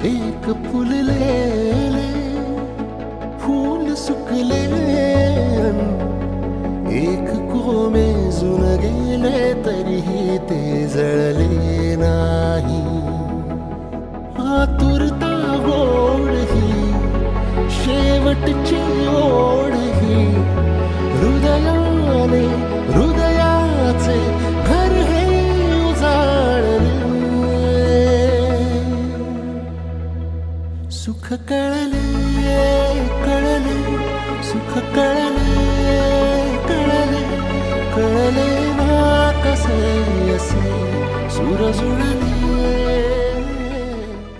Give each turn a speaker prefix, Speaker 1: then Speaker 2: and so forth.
Speaker 1: एक फुललेले फूल सुकले एक कोमेजून गेले तरीही ते जळले नाही. आतुरता गोड ही शेवटची ओढ ही हृदयाने हृदयाचे घर हे उजाळले. सुख कळले कळले सुख कळले कळले कळले ना कसे असे सूर जुळले.